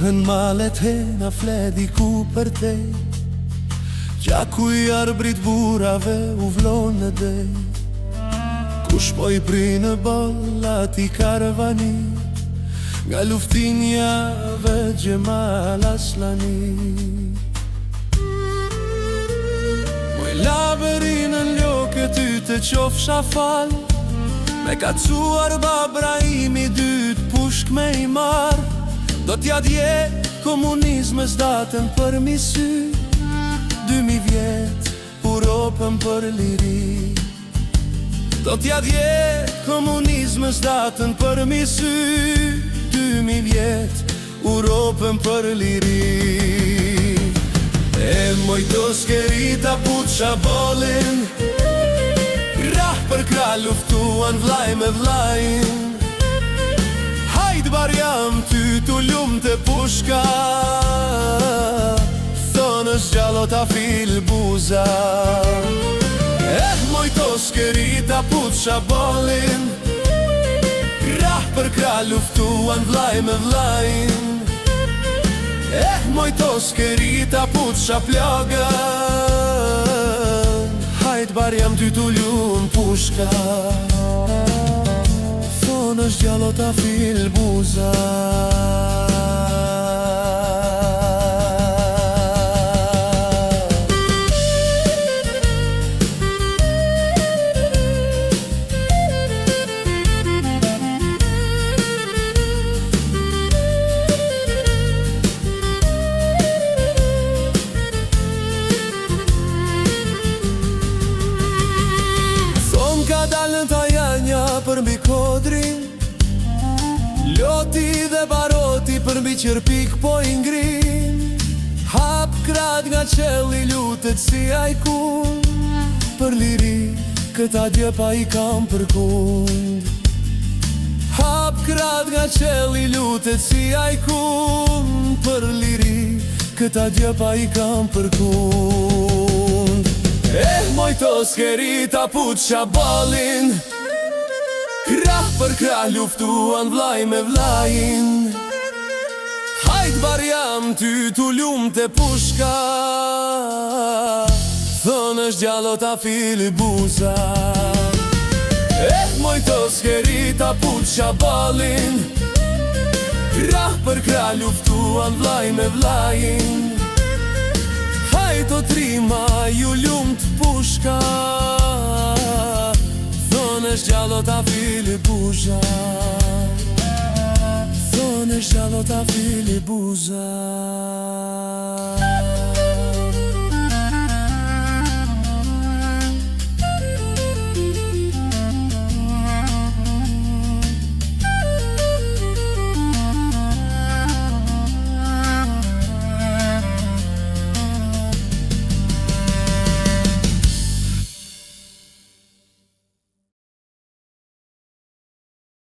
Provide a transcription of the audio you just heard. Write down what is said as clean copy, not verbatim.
Hën malet hena fledi ku për te, gjaku i arbrit burave u vlon në dej. Kush po i prinë bollat i karvani, nga luftinja ve Gjemal Aslani. Moj laberinën ljoke ty të qofsha fal, me kacuar Babrahimi dyt pushk me i mar. Do t'ja dje komunizmës datën për misy, 2000 vjet Europën për liri. Do t'ja dje komunizmës datën për misy, 2000 vjet Europën për liri. E moj to skerita puqa bolin, rah për krah luftuan vllaj me vllajin. Hajt barjam ty t'u lumë të pushka, thonë është gjallo ta fil buza. Moj to skerita puqa bolin, krah për krah luftuan vllaj me vllajin. Moj to skerita puqa plagën, hajt barjam ty t'u lumë pushka, thonë është gjallo ta fil buza. Dalën ta janja për mbi kodrin, loti dhe baroti për mbi qërpik po i ngrin. Hap krad nga qelli lutet si ajkun, për liri këta djepa i kam përkund. Hap krad nga qelli lutet si ajkun, për liri këta djepa i kam përkund. Moj to skerita puqa bolin, krah për krah luftuan vllaj me vllajin. Hajt barjam ty t'u lumë të pushka, thonë është gjallo ta fil buza. Moj to skerita puqa bolin, krah për krah luftuan vllaj me vllajin. Hajt o trima ju lumë të pushka, thonë është gjallo ta fil buza, thonë është gjallo ta fil buza.